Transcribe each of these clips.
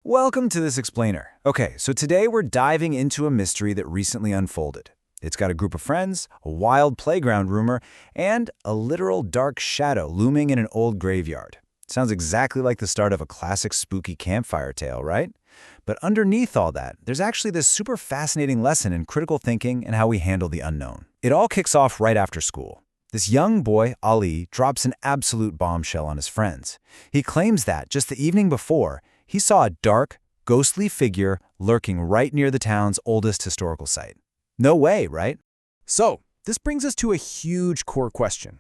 Welcome to this explainer. Okay, so today we're diving into a mystery that recently unfolded. It's got a group of friends, a wild playground rumor, and a literal dark shadow looming in an old graveyard. Sounds exactly like the start of a classic spooky campfire tale, right? But underneath all that, there's actually this super fascinating lesson in critical thinking and how we handle the unknown. It all kicks off right after school. This young boy, Ali, drops an absolute bombshell on his friends. He claims that, just the evening before, he saw a dark, ghostly figure lurking right near the town's oldest historical site. No way, right? So, this brings us to a huge core question.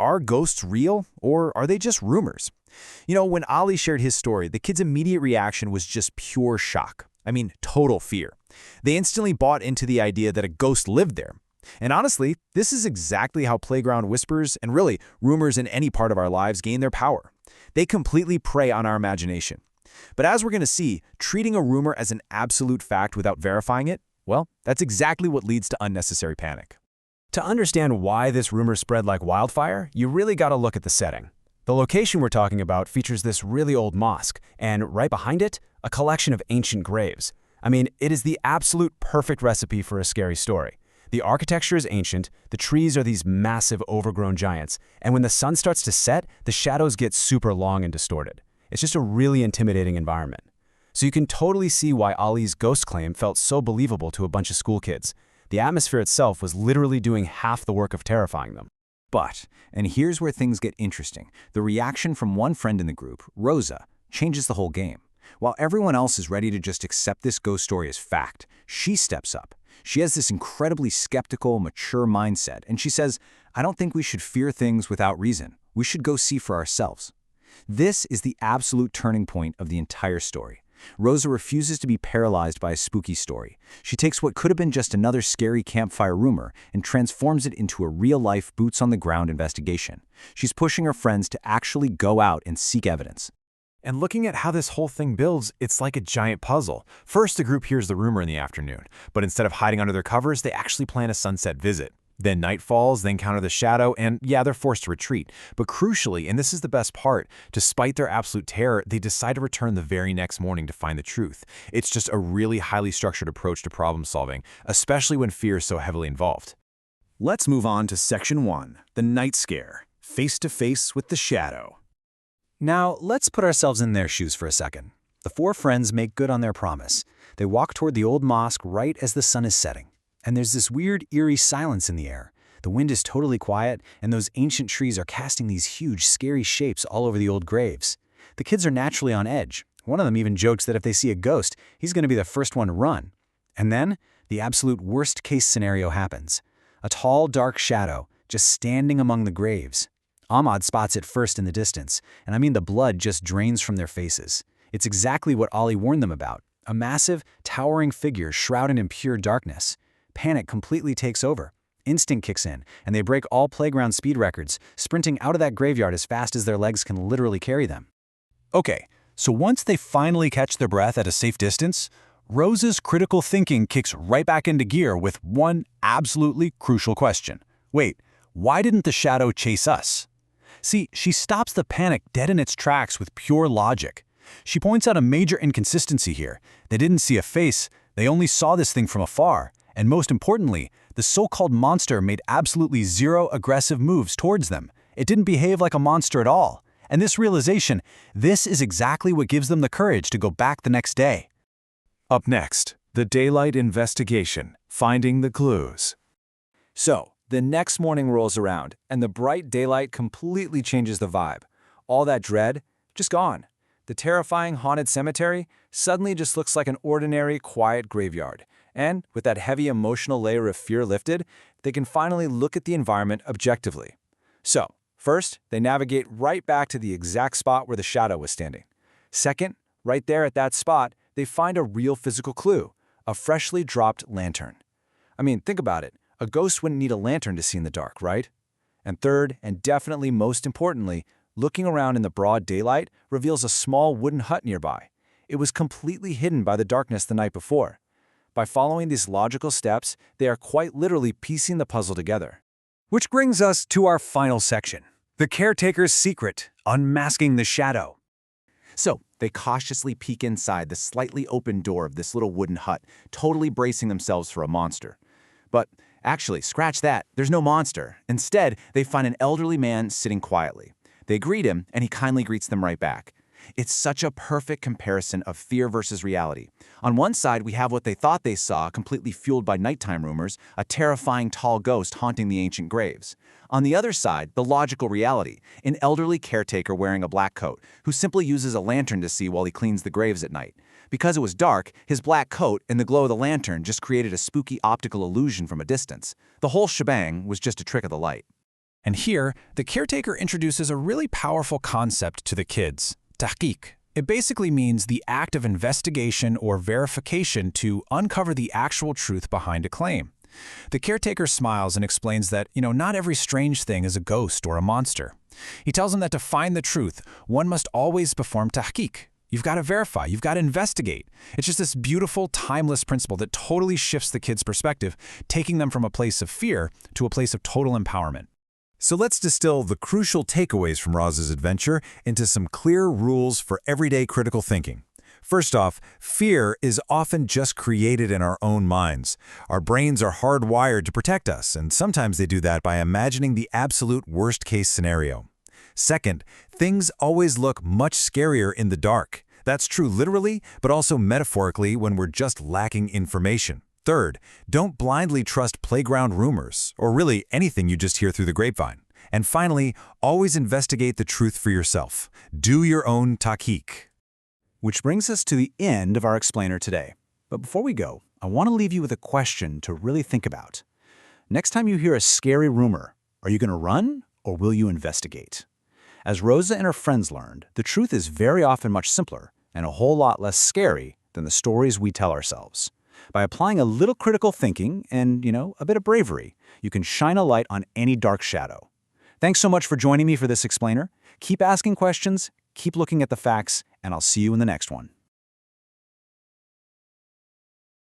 Are ghosts real, or are they just rumors? When Ali shared his story, the kids' immediate reaction was just pure shock. I mean, total fear. They instantly bought into the idea that a ghost lived there. And honestly, this is exactly how playground whispers, and really, rumors in any part of our lives, gain their power. They completely prey on our imagination. But as we're going to see, treating a rumor as an absolute fact without verifying it, well, that's exactly what leads to unnecessary panic. To understand why this rumor spread like wildfire, you really got to look at the setting. The location we're talking about features this really old mosque, and right behind it, a collection of ancient graves. I mean, it is the absolute perfect recipe for a scary story. The architecture is ancient, the trees are these massive overgrown giants, and when the sun starts to set, the shadows get super long and distorted. It's just a really intimidating environment. So you can totally see why Ali's ghost claim felt so believable to a bunch of school kids. The atmosphere itself was literally doing half the work of terrifying them. But, and here's where things get interesting, the reaction from one friend in the group, Rosa, changes the whole game. While everyone else is ready to just accept this ghost story as fact, she steps up. She has this incredibly skeptical, mature mindset, and she says, "I don't think we should fear things without reason. We should go see for ourselves." This is the absolute turning point of the entire story. Rosa refuses to be paralyzed by a spooky story. She takes what could have been just another scary campfire rumor and transforms it into a real-life, boots-on-the-ground investigation. She's pushing her friends to actually go out and seek evidence. And looking at how this whole thing builds, it's like a giant puzzle. First, the group hears the rumor in the afternoon, but instead of hiding under their covers, they actually plan a sunset visit. Then night falls, they encounter the shadow, and yeah, they're forced to retreat. But crucially, and this is the best part, despite their absolute terror, they decide to return the very next morning to find the truth. It's just a really highly structured approach to problem solving, especially when fear is so heavily involved. Let's move on to Section 1, the night scare, face-to-face with the shadow. Now, let's put ourselves in their shoes for a second. The four friends make good on their promise. They walk toward the old mosque right as the sun is setting. And there's this weird, eerie silence in the air. The wind is totally quiet, and those ancient trees are casting these huge, scary shapes all over the old graves. The kids are naturally on edge. One of them even jokes that if they see a ghost, he's going to be the first one to run. And then, the absolute worst-case scenario happens. A tall, dark shadow, just standing among the graves. Ahmad spots it first in the distance, and I mean the blood just drains from their faces. It's exactly what Ali warned them about. A massive, towering figure shrouded in pure darkness. Panic completely takes over. Instinct kicks in, and they break all playground speed records, sprinting out of that graveyard as fast as their legs can literally carry them. Okay, so once they finally catch their breath at a safe distance, Rosa's critical thinking kicks right back into gear with one absolutely crucial question. Wait, why didn't the shadow chase us? See, she stops the panic dead in its tracks with pure logic. She points out a major inconsistency here. They didn't see a face, they only saw this thing from afar. And most importantly, the so-called monster made absolutely zero aggressive moves towards them. It didn't behave like a monster at all. And this realization, this is exactly what gives them the courage to go back the next day. Up next, the daylight investigation, finding the clues. So, the next morning rolls around, and the bright daylight completely changes the vibe. All that dread, just gone. The terrifying haunted cemetery suddenly just looks like an ordinary, quiet graveyard. And with that heavy emotional layer of fear lifted, they can finally look at the environment objectively. So, first, they navigate right back to the exact spot where the shadow was standing. Second, right there at that spot, they find a real physical clue, a freshly dropped lantern. I mean, think about it. A ghost wouldn't need a lantern to see in the dark, right? And third, and definitely most importantly, looking around in the broad daylight reveals a small wooden hut nearby. It was completely hidden by the darkness the night before. By following these logical steps, they are quite literally piecing the puzzle together. Which brings us to our final section, the caretaker's secret, unmasking the shadow. So they cautiously peek inside the slightly open door of this little wooden hut, totally bracing themselves for a monster. But actually, scratch that, there's no monster. Instead, they find an elderly man sitting quietly. They greet him, and he kindly greets them right back. It's such a perfect comparison of fear versus reality. On one side, we have what they thought they saw, completely fueled by nighttime rumors, a terrifying tall ghost haunting the ancient graves. On the other side, the logical reality, an elderly caretaker wearing a black coat, who simply uses a lantern to see while he cleans the graves at night. Because it was dark, his black coat and the glow of the lantern just created a spooky optical illusion from a distance. The whole shebang was just a trick of the light. And here, the caretaker introduces a really powerful concept to the kids. Tahqiq. It basically means the act of investigation or verification to uncover the actual truth behind a claim. The caretaker smiles and explains that, not every strange thing is a ghost or a monster. He tells them that to find the truth, one must always perform tahqiq. You've got to verify, you've got to investigate. It's just this beautiful, timeless principle that totally shifts the kids' perspective, taking them from a place of fear to a place of total empowerment. So let's distill the crucial takeaways from Roz's adventure into some clear rules for everyday critical thinking. First off, fear is often just created in our own minds. Our brains are hardwired to protect us, and sometimes they do that by imagining the absolute worst-case scenario. Second, things always look much scarier in the dark. That's true literally, but also metaphorically when we're just lacking information. Third, don't blindly trust playground rumors, or really anything you just hear through the grapevine. And finally, always investigate the truth for yourself. Do your own tahqiq. Which brings us to the end of our explainer today. But before we go, I want to leave you with a question to really think about. Next time you hear a scary rumor, are you going to run or will you investigate? As Rosa and her friends learned, the truth is very often much simpler and a whole lot less scary than the stories we tell ourselves. By applying a little critical thinking and, a bit of bravery, you can shine a light on any dark shadow. Thanks so much for joining me for this explainer. Keep asking questions, keep looking at the facts, and I'll see you in the next one.